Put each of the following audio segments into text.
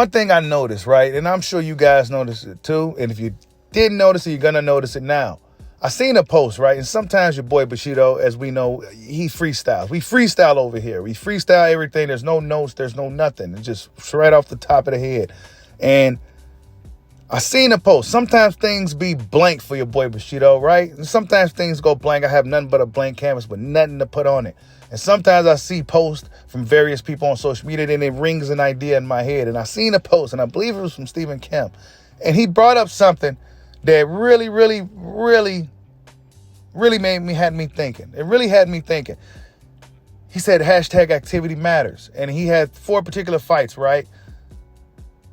one thing I noticed, right, and I'm sure you guys noticed it too, and if you didn't notice it, you're going to notice it now. I seen a post, right, and sometimes your boy Bushido, as we know, he freestyles. We freestyle over here. We freestyle everything. There's no notes. There's no nothing. It's just right off the top of the head. And I seen a post. Sometimes things be blank for your boy Bushido, right? And sometimes things go blank. I have nothing but a blank canvas with nothing to put on it. And sometimes I see posts from various people on social media, and it rings an idea in my head. And I seen a post, and I believe it was from Stephen Kemp. And he brought up something that really had me thinking. It really had me thinking. He said hashtag activity matters. And he had 4 particular fights, right?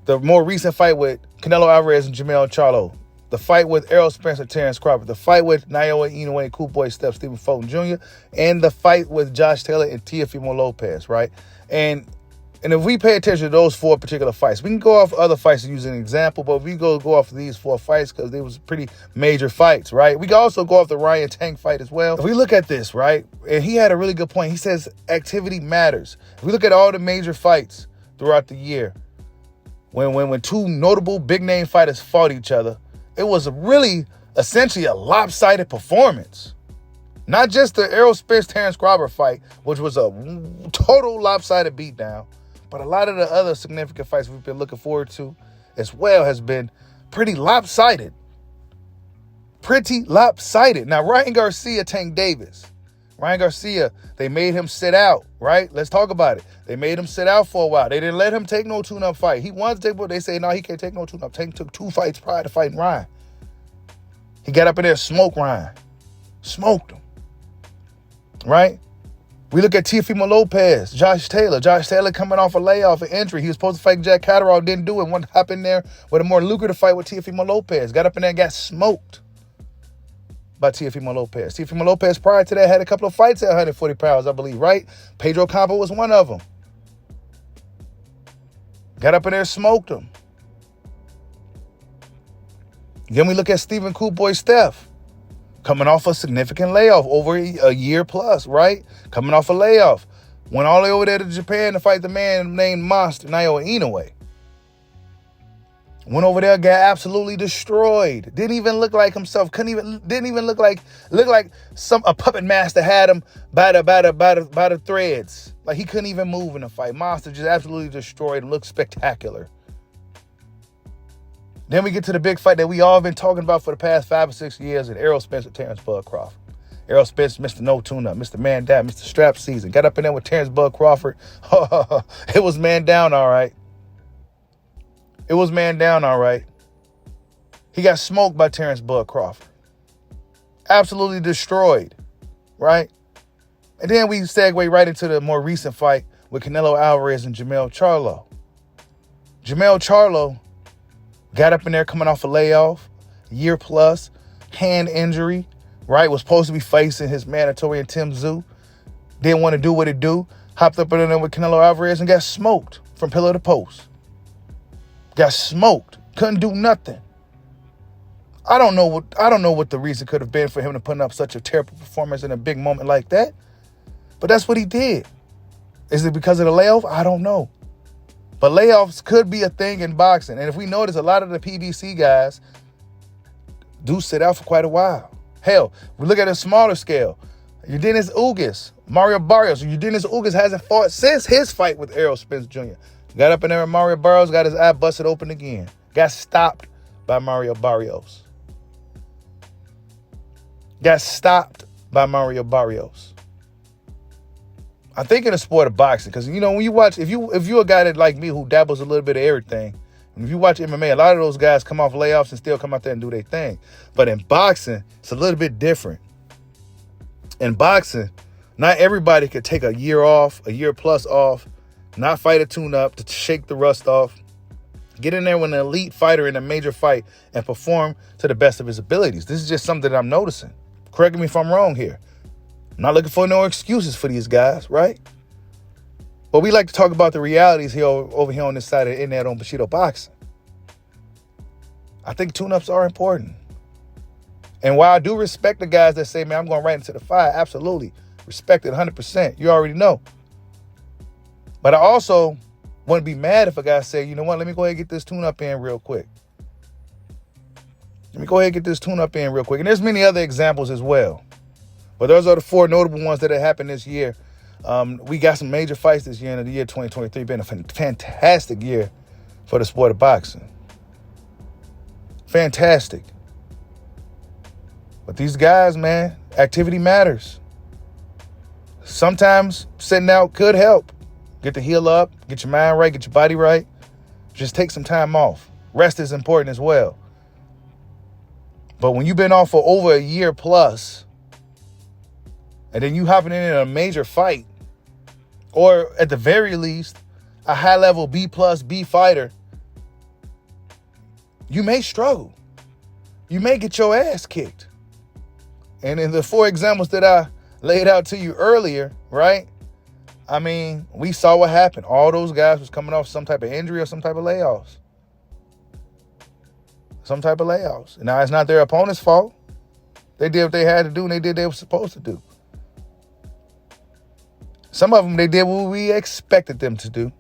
The more recent fight with Canelo Alvarez and Jermell Charlo. The fight with Errol Spence and Terrence Crawford. The fight with Naoya Inoue and Cool Boy Steph, Stephen Fulton Jr. And the fight with Josh Taylor and Teofimo Lopez, right? And if we pay attention to those 4 particular fights, we can go off other fights to use an example, but we go off of these 4 fights because they was pretty major fights, right? We can also go off the Ryan Tank fight as well. If we look at this, right, and he had a really good point. He says activity matters. If we look at all the major fights throughout the year, when 2 notable big-name fighters fought each other, it was really essentially a lopsided performance. Not just the Errol Spence-Terrence Crawford fight, which was a total lopsided beatdown, but a lot of the other significant fights we've been looking forward to as well has been pretty lopsided. Pretty lopsided. Now, Ryan Garcia, Tank Davis. Ryan Garcia, they made him sit out, right? Let's talk about it. They made him sit out for a while. They didn't let him take no tune-up fight. He wanted to take, but they say, no, he can't take no tune-up. Tank took 2 fights prior to fighting Ryan. He got up in there and smoked Ryan. Smoked him. Right? We look at Teofimo Lopez, Josh Taylor. Josh Taylor coming off a layoff, an injury. He was supposed to fight Jack Catterall, didn't do it. Wanted to hop in there with a more lucrative fight with Teofimo Lopez. Got up in there and got smoked by Teofimo Lopez. Teofimo Lopez prior to that had a couple of fights at 140 pounds, I believe, right? Pedro Campo was one of them. Got up in there and smoked him. Then we look at Stephen Cool Boy Steph. Coming off a significant layoff, over a year plus, right? Coming off a layoff. Went all the way over there to Japan to fight the man named Monster, Naoya Inoue. Went over there, got absolutely destroyed. Didn't even look like himself. Didn't even look like a puppet master had him by the threads. Like he couldn't even move in the fight. Monster just absolutely destroyed him. Looked spectacular. Then we get to the big fight that we all been talking about for the past 5 or 6 years, and Errol Spence and Terrence Bud Crawford. Errol Spence, Mr. No Tune-Up, Mr. Man Down, Mr. Strap Season. Got up in there with Terrence Bud Crawford. It was man down, all right. It was man down, all right. He got smoked by Terrence Bud Crawford. Absolutely destroyed, right? And then we segue right into the more recent fight with Canelo Alvarez and Jermell Charlo. Jermell Charlo got up in there coming off a layoff, year plus, hand injury, right? Was supposed to be facing his mandatory and Tim Tszyu. Didn't want to do what it do. Hopped up in there with Canelo Alvarez and got smoked from pillar to post. Got smoked. Couldn't do nothing. I don't know what the reason could have been for him to put up such a terrible performance in a big moment like that. But that's what he did. Is it because of the layoff? I don't know. But layoffs could be a thing in boxing. And if we notice, a lot of the PBC guys do sit out for quite a while. Hell, we look at a smaller scale. Eugenio Ugas, Mario Barrios. Eugenio Ugas hasn't fought since his fight with Errol Spence Jr. Got up in there with Mario Barrios, got his eye busted open again. Got stopped by Mario Barrios. Got stopped by Mario Barrios. I think in the sport of boxing, because, you know, when you watch, if you're a guy that like me who dabbles a little bit of everything, and if you watch MMA, a lot of those guys come off layoffs and still come out there and do their thing. But in boxing, it's a little bit different. In boxing, not everybody could take a year off, a year plus off, not fight a tune-up to shake the rust off, get in there with an elite fighter in a major fight and perform to the best of his abilities. This is just something that I'm noticing. Correct me if I'm wrong here. I'm not looking for no excuses for these guys, right? But we like to talk about the realities here over here on this side of the internet on Bushido Boxing. I think tune-ups are important. And while I do respect the guys that say, man, I'm going right into the fire, absolutely. Respect it 100%. You already know. But I also Wouldn't be mad if a guy said, you know what, let me go ahead and get this tune-up in real quick. And there's many other examples as well. But those are the 4 notable ones that have happened this year. We got some major fights this year, and the year 2023 been a fantastic year for the sport of boxing. Fantastic. But these guys, man, activity matters. Sometimes sitting out could help. Get the heel up, get your mind right, get your body right. Just take some time off. Rest is important as well. But when you've been off for over a year plus, and then you hopping in a major fight, or at the very least, a high-level B+B fighter, you may struggle. You may get your ass kicked. And in the 4 examples that I laid out to you earlier, right? I mean, we saw what happened. All those guys was coming off some type of injury or some type of layoffs. Now, it's not their opponent's fault. They did what they had to do, and they did what they were supposed to do. Some of them, they did what we expected them to do.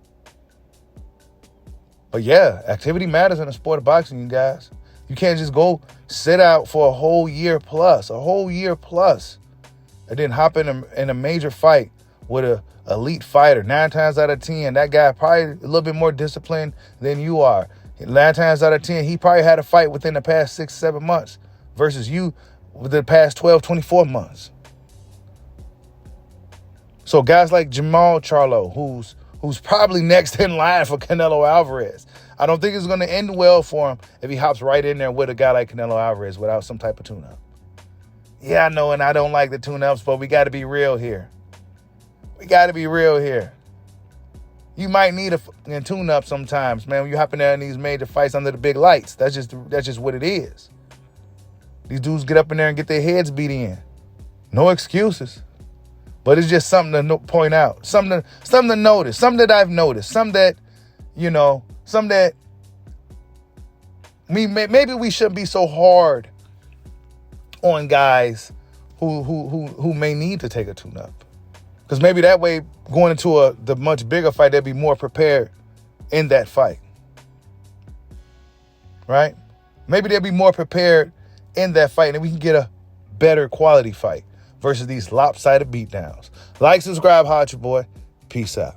But yeah, activity matters in the sport of boxing, you guys. You can't just go sit out for a whole year plus, and then hop in a major fight with a elite fighter. 9 times out of 10, that guy probably a little bit more disciplined than you are. 9 times out of 10, he probably had a fight within the past 6-7 months versus you within the past 12-24 months. So guys like Jamal Charlo, who's probably next in line for Canelo Alvarez, I don't think it's going to end well for him if he hops right in there with a guy like Canelo Alvarez without some type of tune-up. Yeah, I know, and I don't like the tune-ups, but we got to be real here. You might need a tune-up sometimes, man, when you hop in there in these major fights under the big lights. That's just what it is. These dudes get up in there and get their heads beat in. No excuses. But it's just something to point out. Something to notice. Something that I've noticed. Something that maybe we shouldn't be so hard on guys who may need to take a tune-up. Because maybe that way, going into the much bigger fight, they'll be more prepared in that fight. Right? Maybe they'll be more prepared in that fight, and we can get a better quality fight versus these lopsided beatdowns. Like, subscribe, hot your boy. Peace out.